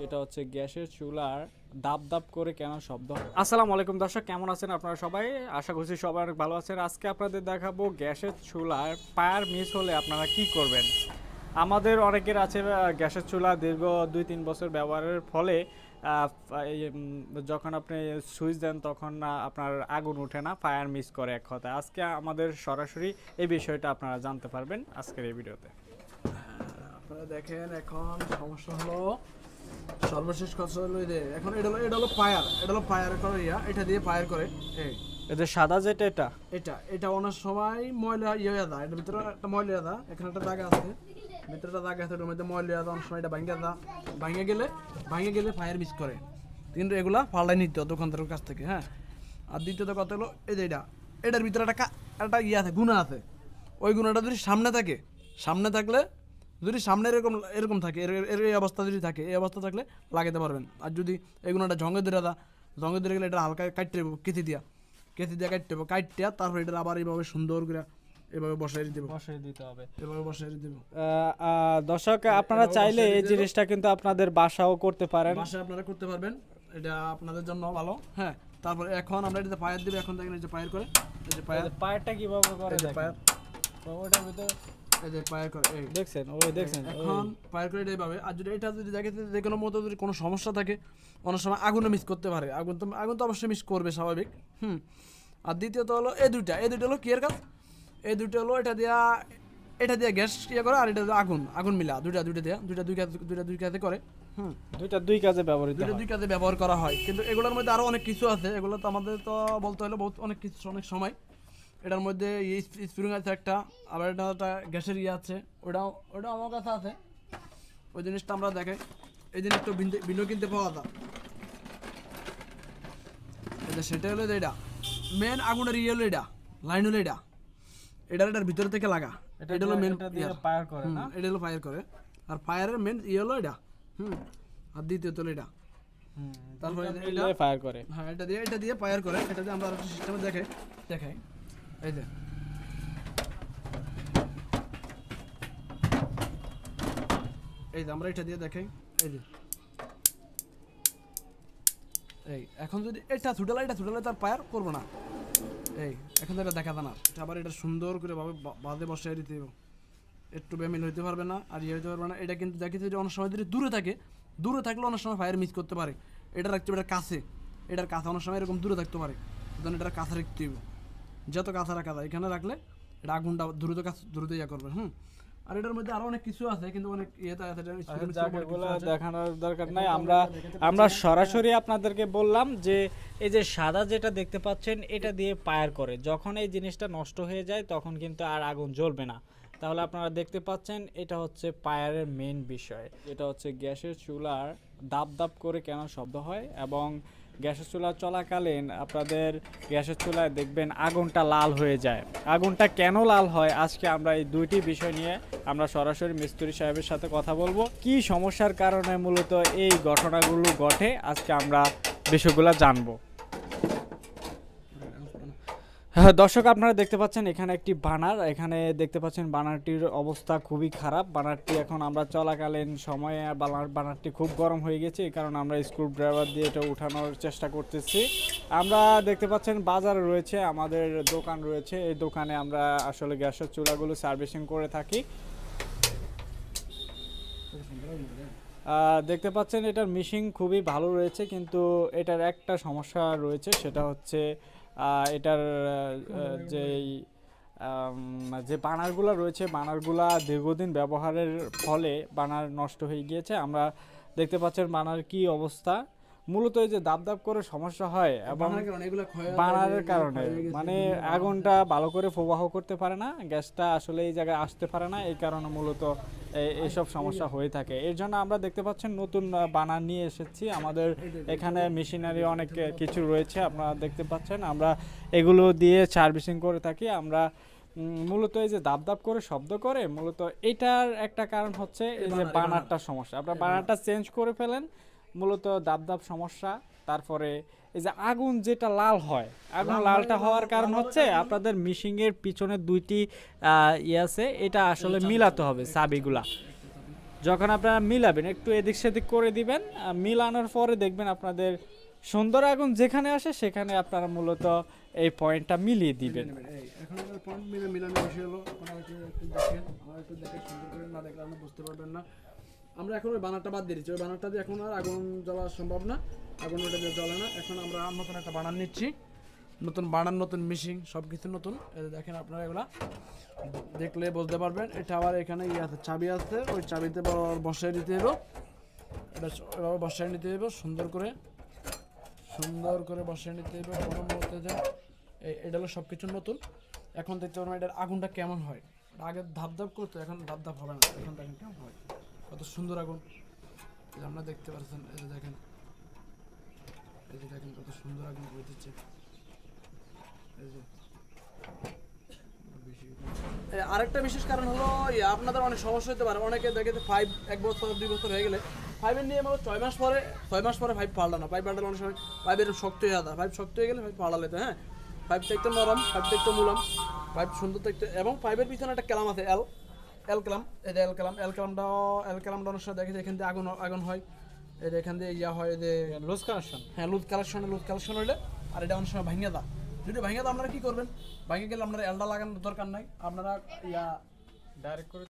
যেটা হচ্ছে গ্যাসের চুলার দাপ দাপ করে কেন শব্দ হয়। আসসালামু আলাইকুম দর্শক, কেমন আছেন আপনারা সবাই? আশা করছি সবাই অনেক ভালো আছেন। আজকে আপনাদের দেখাবো গ্যাসের চুলার ফায়ার মিস হলে আপনারা কি করবেন। আমাদের অনেকের আছে গ্যাসের চুলা দীর্ঘ 2-3 বছর ব্যবহারের ফলে যখন আপনি সুইচ দেন তখন আপনার আগুন ওঠে না, ফায়ার মিস করে এক কথায়। আজকে আমাদের সরাসরি এই বিষয়টা আপনারা জানতে পারবেন আজকের এই ভিডিওতে। আপনারা দেখেন এখন সমস্যা হলো, সর্বশেষ কথা হলো এখন এটা হলো ফায়ার করে এটা দিয়ে ফায়ার করে এদের সাদা যেটা এটা অনেক সময় ময়লা হয়ে যায়। এটার ভিতরে একটা ময়লা দা, এখানে একটা দাগ আছে, ভিতরে একটা দাগ আছে, এটার মধ্যে ময়লা দা অনেক সময় এটা ভাঙে গেলে ফায়ার মিস করে। কিন্তু এগুলা পাল্টাই নিতে হয় দোকানদারের কাছ থেকে। হ্যাঁ, আর দ্বিতীয়ত কথা হলো এটার ভিতরে একটা আছে, গুণা আছে। ওই গুণাটা যদি সামনে থাকলে যদি সামনে এরকম থাকে, এই অবস্থা যদি থাকে, এই অবস্থা থাকলে লাগাতে পারবেন। আর যদি এগুলোটা জঙ্গে ধরে গেলে এটা হালকা কাটতে দেবো, কেচি দিয়া কাটতে দেবো, কাটতে তারপর এটা আবার এইভাবে সুন্দর করে এভাবে বসাই দিতে হবে। দর্শক, আপনারা চাইলে এই জিনিসটা কিন্তু আপনাদের বাসাও করতে পারেন। আপনারা করতে পারবেন, এটা আপনাদের জন্য ভালো। হ্যাঁ, তারপরে এখন আমরা এটাতে ফায়ার দিব। এখন দেখেন এই যে ফায়ার করে, এই যে ফায়ারটা কিভাবে করে ফায়ার ওটার ভিতরে এই যে ফায়ার করে, এই দেখছেন এখন ফায়ার করে এইভাবে। আর যদি এটা যদি দেখে যে কোনো মতো যদি কোনো সমস্যা থাকে, অনেক সময় আগুনে মিস করতে পারে। আগুন তো অবশ্যই মিস করবে, স্বাভাবিক। আর দ্বিতীয়ত হলো এই দুইটা হলো কি এর কাজ, এই দুইটা হলো এটা দিয়া গ্যাস করে, আর এটা আগুন মিলা দুইটা দুই কাজে করে। দুই কাজে ব্যবহার করা হয়। কিন্তু এগুলোর মধ্যে আরো অনেক কিছু আছে, এগুলো তো আমাদের তো বলতে হলে অনেক কিছু, অনেক সময়। এটার মধ্যে স্প্রিং আছে একটা, আবার একটা গ্যাসের আছে, ওটাও আমার কাছে আছে। ওই জিনিসটা আমরা দেখাই। এই জিনিসটা ভিন্ন কিনতে পাওয়া যায়। সেটা হলো এটা মেন আগুনের হলো, এটা লাইন হলো, এটার ভিতরে থেকে লাগা। এটা হলো মেন ফায়ার করে না, এটা হলো ফায়ার করে। আর ফায়ারের মেন হলো এটা। আর দ্বিতীয়ত হলো এটা। তারপরে এটা ফায়ার করে। হ্যাঁ, এটা দিয়ে ফায়ার করে। এটা দিয়ে আমরা আরেকটা সিস্টেমে দেখাই। এই যে আমরা এটা দিয়ে দেখাই। এখন যদি এটা ছুটালে তার ফায়ার করবো না। এখন তো এটা দেখা যায় না। আবার এটা সুন্দর করে বাঁধে বসে দিতে হবে, একটু বেমিল হইতে পারবে না, আর হইতে পারবে না। এটা কিন্তু দেখি যদি অনেক সময় যদি দূরে থাকলে অনেক সময় ফায়ার মিস করতে পারে। এটা রাখতে হবে এটার কাছে অনেক সময় এরকম দূরে থাকতে পারে, তখন এটার কাছে রাখতে হবে। যত কাছে রাখা যায়, এখানে রাখলে এটা আগুনটা দ্রুত করবে। আর এটার মধ্যে আরো অনেক কিছু আছে, কিন্তু অনেক দেখানোর দরকার নাই। আমরা সরাসরি আপনাদেরকে বললাম যে এই যে সাদা যেটা দেখতে পাচ্ছেন, এটা দিয়ে ফায়ার করে। যখন এই জিনিসটা নষ্ট হয়ে যায় তখন কিন্তু আর আগুন জ্বলবে না। তাহলে আপনারা দেখতে পাচ্ছেন এটা হচ্ছে ফায়ারের মেইন বিষয়। এটা হচ্ছে গ্যাসের চুলার দাপ দাপ করে কেন শব্দ হয়, এবং গ্যাসের চুলা চলাকালীন আপনাদের গ্যাসের চুলায় দেখবেন আগুনটা লাল হয়ে যায়। আগুনটা কেন লাল হয়, আজকে আমরা এই দুইটি বিষয় নিয়ে আমরা সরাসরি মিস্ত্রি সাহেবের সাথে কথা বলবো। কি সমস্যার কারণে মূলত এই ঘটনাগুলো ঘটে, আজকে আমরা বিষয়গুলো জানবো। হ্যাঁ দর্শক, আপনারা দেখতে পাচ্ছেন এখানে একটি বানার, এখানে দেখতে পাচ্ছেন বানারটির অবস্থা খুবই খারাপ। বানারটি এখন আমরা চলাকালীন সময়ে বানারটি খুব গরম হয়ে গেছে, এই কারণে আমরা স্ক্রু ড্রাইভার দিয়ে এটা উঠানোর চেষ্টা করতেছি। আমরা দেখতে পাচ্ছেন বাজারে রয়েছে, আমাদের দোকান রয়েছে, এই দোকানে আমরা আসলে গ্যাসের চুলাগুলো সার্ভিসিং করে থাকি। দেখতে পাচ্ছেন এটার মেশিন খুবই ভালো রয়েছে, কিন্তু এটার একটা সমস্যা রয়েছে, সেটা হচ্ছে এটার যে বানারগুলো রয়েছে, বানারগুলা দীর্ঘদিন ব্যবহারের ফলে বানার নষ্ট হয়ে গিয়েছে। আমরা দেখতে পাচ্ছেন বানার কি অবস্থা। মূলত এই যে দাব দাব করে সমস্যা হয় এবং বানারের কারণে মানে আগুনটা ভালো করে প্রবাহ করতে পারে না, গ্যাসটা আসলে এই জায়গায় আসতে পারে না, এই কারণে মূলত এইসব সমস্যা হয়ে থাকে। এর জন্য আমরা দেখতে পাচ্ছেন নতুন বানার নিয়ে এসেছি। আমাদের এখানে মেশিনারি অনেক কিছু রয়েছে, আপনারা দেখতে পাচ্ছেন। আমরা এগুলো দিয়ে সার্ভিসিং করে থাকি। আমরা মূলত এই যে দাব দাব করে শব্দ করে, মূলত এটার একটা কারণ হচ্ছে এই যে বানারটার সমস্যা। আপনারা বানারটা চেঞ্জ করে ফেলেন, মূলত দাব দাব সমস্যা। তারপরে এই যে আগুন যেটা লাল হয়, আগুন লালটা হওয়ার কারণ হচ্ছে আপনাদের মিশিংয়ের পিছনে দুইটি আছে, এটা আসলে মিলাতে হবে চাবিগুলা। যখন আপনারা মিলাবেন একটু এদিক সেদিক করে দিবেন, মিলানোর পরে দেখবেন আপনাদের সুন্দর আগুন যেখানে আসে সেখানে আপনারা মূলত এই পয়েন্টটা মিলিয়ে দিবেন। এখন পয়েন্ট মিলানো বেশি হলো, আপনারা একটু দেখেন, আমার একটু দেখে সুন্দর করে না দেখলে আপনি বুঝতে পারবেন না। আমরা এখন ওই বানারটা বাদ দিয়েছি, ওই বানারটা দিয়ে এখন আর আগুন জ্বলা সম্ভব না, আগুন ওটা দিয়ে জ্বলে না। এখন আমরা নতুন একটা বানার নিচ্ছি, নতুন বানার, নতুন মিশিং, সব কিছু নতুন। এই যে দেখেন আপনারা এগুলা দেখলে বুঝতে পারবেন। এটা আবার এখানে ইয়ে আছে, চাবি আছে, ওই চাবিতে বসায় নিতে হবে, এটা এভাবে বসায় নিতে হবে সুন্দর করে, সুন্দর করে বসায় নিতে হবে কোনো মুহূর্তে যে এটা হলো সব কিছু নতুন। এখন দেখতে পারবেন এটার আগুনটা কেমন হয়, আগে ধাপ ধাপ করতো, এখন ধাপ ধাপ হবে না, এখন দেখেন কেমন হয়, কত সুন্দর আগুন। এই যে আপনারা দেখতে পাচ্ছেন, এই যে দেখেন, এই যে দেখেন কত সুন্দর আগুন হয়ে দিচ্ছে। এই যে আরেকটা বিশেষ কারণ হলো আপনাদের অনেক সমস্যা হতে পারে, অনেকে দেখে যে 1 বছর 2 বছর হয়ে গেলে পাইপের নিয়ে 6 মাস পরে পাইপ পাল্টানো, পাইপ পাল্টানো অনেক সময় পাইপের শক্ত হয়ে যায়, পাইপ শক্ত হয়ে গেলে পাইপ পাল্টালে তো, হ্যাঁ পাইপ দেখতে নরম, পাইপ দেখতে মুলাম, পাইপ সুন্দর দেখতে। এবং পাইপের পিছনে একটা ক্যালাম আছে, এল ক্যালাম, এই যে এল ক্যালামটা অনেক সময় দেখে এখান দিয়ে আগুন হয়, এই যে এখান দিয়ে ইয়া হয়, এই যে লুজ কানেকশন, হ্যাঁ লুজ কালেকশন হইলে, আর এটা অনেক সময় ভাঙিয়ে দেয়। যদি ভাঙিয়ে দেয় আপনারা কি করবেন, ভাঙিয়ে গেলে আপনারা এলটা লাগানোর দরকার নাই, আপনারা ইয়া ডাইরেক্ট করে